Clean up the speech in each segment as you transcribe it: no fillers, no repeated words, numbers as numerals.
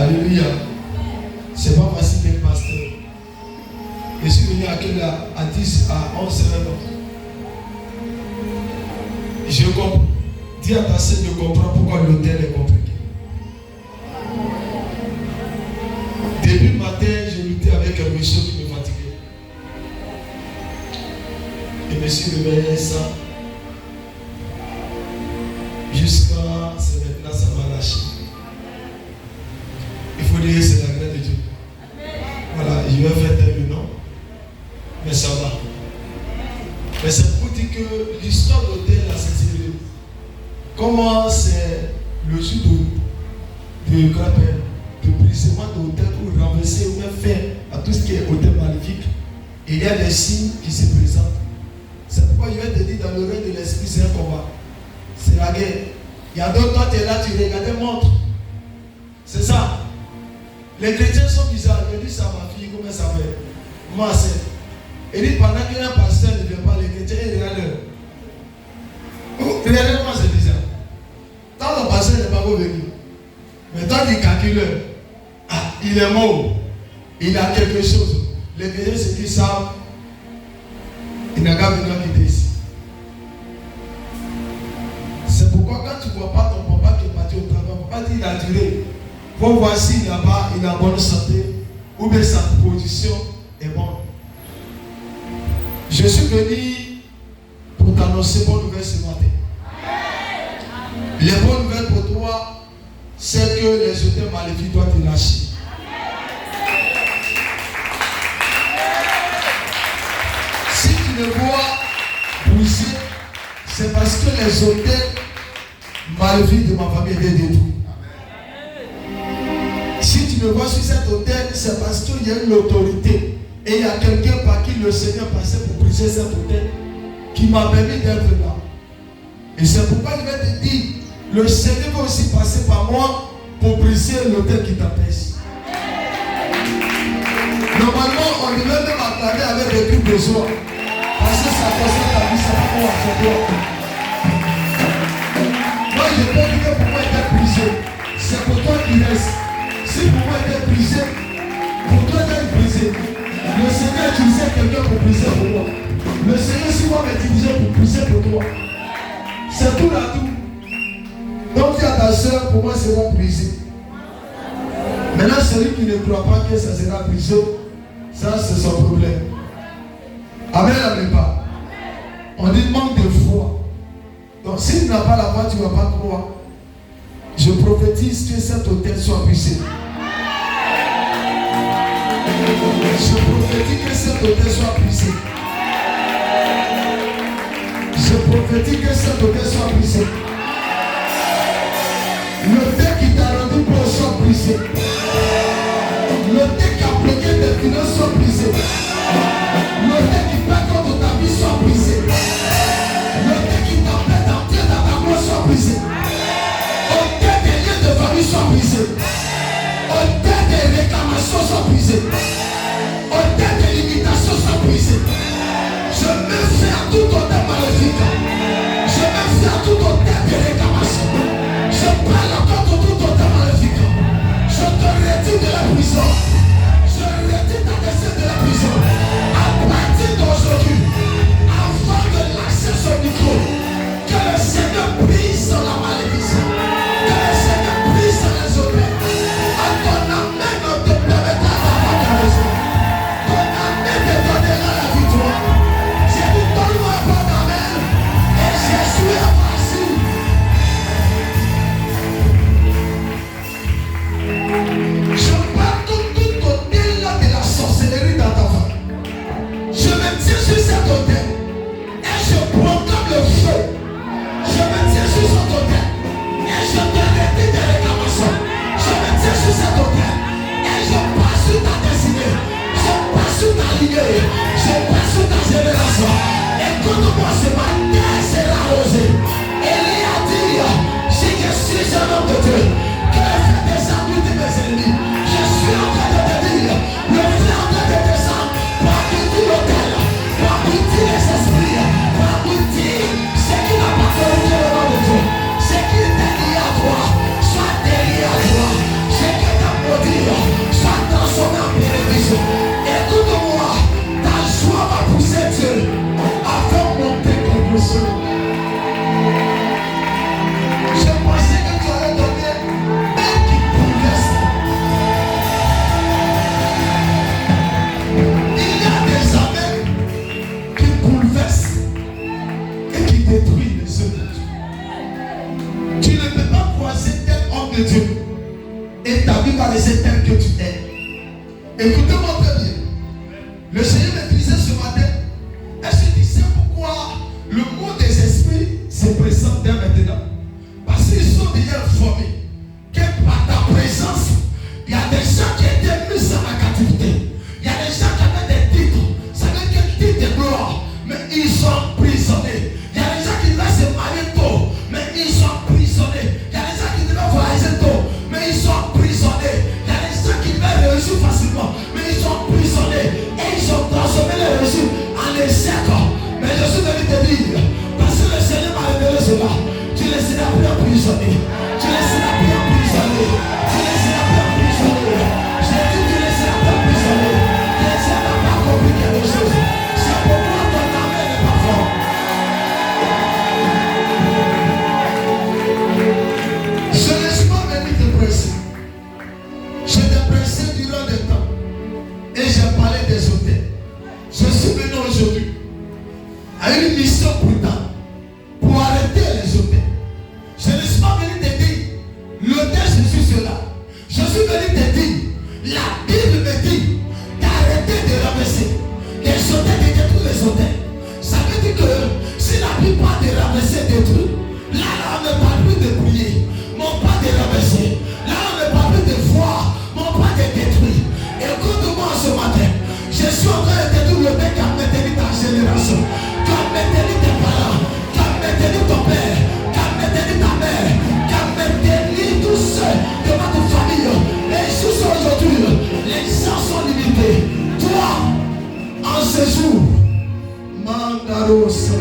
Alléluia. C'est pas facile d'être pasteur. Je suis venu à quelle heure? À 10, à 11 heures. Je comprends. Dis à ta sœur de comprendre pourquoi l'hôtel est compliqué. Début matin, j'ai lutté avec un monsieur qui me fatiguait. Et me suis réveillé ça. Jusqu'à c'est maintenant, ça m'a lâché. Il faut dire que c'est la grâce de Dieu. Voilà, je vais faire tel le nom. Mais ça va. Mais c'est pour dire que l'histoire d'hôtel, là, c'est sérieux. Comment c'est le jour de grand-père, de brisement d'hôtel ou renverser ou même faire à tout ce qui est hôtel maléfique, il y a des signes qui se présentent. C'est pourquoi je vais te dire dans le règne de l'esprit, c'est un combat. C'est la guerre. Il y a d'autres, toi tu es là, tu regardes, montre. C'est ça. Les chrétiens sont bizarres. Je dis ça à ma fille, comment ça fait? Moi, c'est. Et dit pendant qu'un pasteur ne vient pas, les chrétiens, ils regardent. Regardez comment c'est bizarre. Tant le pasteur n'est pas revenu. Mais tant qu'il calcule, ah, il est mort. Il a quelque chose. Les chrétiens, c'est qu'ils savent. Il n'a qu'à venir quitter ici. C'est pourquoi quand tu ne vois pas ton papa qui est parti au travail, papa dit il a duré. Pour voir s'il n'a pas, il a bonne santé ou bien sa position est bonne. Je suis venu pour t'annoncer bonne nouvelle ce matin. Les bonnes nouvelles pour toi, c'est que les hôtels maléfiques doivent te lâcher. Si tu le vois bouger, c'est parce que les hôtels maléfiques de ma famille étaient détruits. Si tu me vois sur cet hôtel, c'est parce qu'il y a une autorité. Et il y a quelqu'un par qui le Seigneur passait pour briser cet hôtel qui m'a permis d'être là. Et c'est pourquoi je vais te dire, le Seigneur va aussi passer par moi pour briser l'hôtel qui t'apaise. Normalement, on devait même acclamer avec des cris de joie. Parce que ça concerne ta vie, ça va pour toi. Moi, je peux dire que pour moi, il est brisé. C'est pour toi qui reste. Si pour moi, il est brisé, pour toi, il est brisé. Le Seigneur utilisait quelqu'un pour briser pour moi. Le Seigneur, si moi, m'utilisait pour briser pour toi. C'est tout là tout. Donc, il y a ta soeur, pour moi, sera brisé. Maintenant, celui qui ne croit pas que ça sera brisé, ça, c'est son problème. Amen, amen pas. On dit manque de foi. Donc, si tu n'as pas la foi, tu ne vas pas croire. Je prophétise que cet hôtel soit brisé. Je prophétise que cet hôtel soit brisé. Je prophétise que cet hôtel soit brisé. L'hôtel qui t'a rendu pour soit brisé. L'hôtel qui a bloqué tes finances soit brisé. L'hôtel qui pète contre ta vie soit brisé. L'hôtel qui t'empêche d'entrer dans ta voie soit brisé. Hôtel des liens de famille soit brisé. Hôtel des réclamations soit brisé. Hôtel des limitations soit brisé. Je me fais à tout hôtel maléfique. Je me fais à tout hôtel de réclamation. Je parle encore de tout hôtel maléfique. Je te retire de la prison. Je retire ta descente de la prison. À partir d'aujourd'hui, avant de lâcher ce micro, que le Seigneur brise dans la malédiction. Que le Seigneur brise dans les hôtels. À ton amen ne te permettra d'avoir ta raison. Ton amen te donnera la victoire. J'ai dit donne-moi un bon amen. Et Jésus est facile. de Dieu. Et ta vie va rester telle que tu es. Écoutez-moi très bien. Le Seigneur me disait ce matin, est-ce que tu sais pourquoi le mot des esprits se présente dès maintenant? Parce qu'ils sont déjà informés que par ta présence, il y a des gens qui étaient mis dans la captivité. Il y a des gens qui avaient des titres. Ça veut dire que titre de gloire, mais ils sont prisonniers. Il y a des gens qui devaient se marier tôt, mais ils sont prisonniers. Il y a des gens qui devaient voyager tôt, mais ils sont prisonniers. Il y a des gens qui devaient réussir facilement, mais ils sont prisonniers. Et ils ont transformé les réussites en échec. Mais je suis venu te dire, parce que le Seigneur m'a révélé cela, tu ne seras plus emprisonné. Tu ne seras plus emprisonné. Tu ne seras plus emprisonné. J'ai dit tu ne seras plus emprisonné. Le Seigneur n'a pas compris quelque chose. C'est pourquoi ton âme n'est pas forte. Je ne suis pas venu te presser. Je t'ai pressé durant le temps. Et j'ai parlé des hôtels. Je suis venu aujourd'hui à une mission brutale pour arrêter les hôtels. Je ne suis pas venu te dire l'autel je suis cela. Je suis venu te dire la Bible me dit d'arrêter de ramasser les hôtels, de détruire les hôtels. Ça veut dire que si la plupart des ramasser détruits, là on ne parle plus de prier, mon pas de ramasser. Là on ne parle plus de voir, mon pas de détruire. Écoute-moi ce matin, je suis en train de te dire le mec qui a maintenu ta génération, qui a maintenu tes parents, qui a maintenu ton père, qui a maintenu ta mère, qui a maintenu tous ceux de votre famille. Et jusqu'à aujourd'hui, les gens sont limités. Toi, en ce jour, Mandaro sors.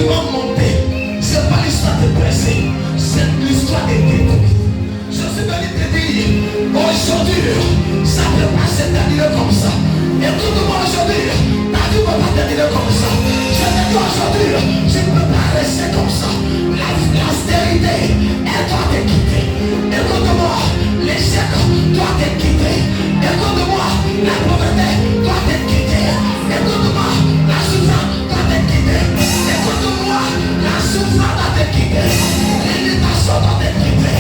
qui vont monter, ce n'est pas l'histoire de blessés, c'est l'histoire de détruits. Je suis venu te dire, aujourd'hui, ça ne peut pas se terminer comme ça. Écoute-moi aujourd'hui, ta vie ne peut pas terminer comme ça. Je te dis aujourd'hui, je ne peux pas rester comme ça. La stérilité, elle doit te quitter. Écoute-moi, l'échec doit te quitter. Écoute-moi, la pauvreté doit te quitter. Écoute-moi, la souffrance doit te quitter. Écoute-moi, la souffrance doit te quitter. L'imitation doit te quitter.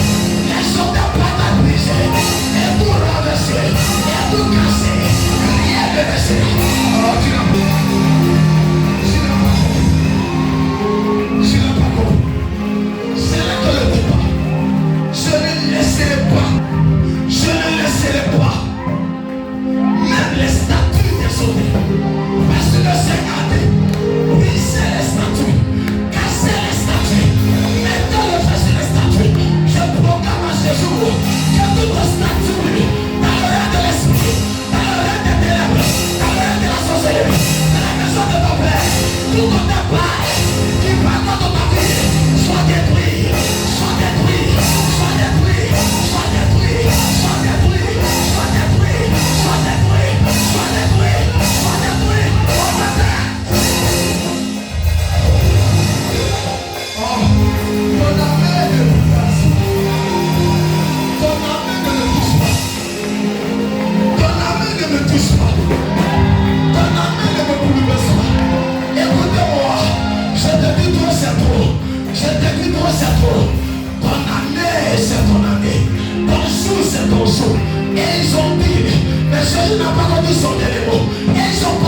Les choses de plate à briser. Et tout renverser. Et tout casser. Rien de laisser. Oh, tu l'as pas. Je n'ai pas compris. C'est là que le départ. Je ne laisserai pas. Je ne laisserai pas. Même les statues des sautés. Parce que le Seigneur dit, brisez les statues. Cassez les statues. Mettez le feu sur les statues. Je proclame à ce jour que toute statue dans le règne de l'esprit, dans le règne des ténèbres, dans le règne de la sorcellerie, dans la maison de ton père, tout ton appart qui parle dans ta vie, soit détruit, soit détruit, soit détruit, soit détruit, soit détruit, soit détruit, soit détruit, soit détruit, soit détruit, au matin. Oh, ton amène ne me passe. Ton amène ne me touche pas. Ton amène ne me touche pas. Ton amène ne me bouleverse pas. Écoutez-moi, je te dis toi c'est trop. Je te dis toi c'est trop. Ton année c'est ton année. Ton jour c'est ton jour. Et ils ont dit, mais Jésus n'a pas connu son dernier mot. Et ils ont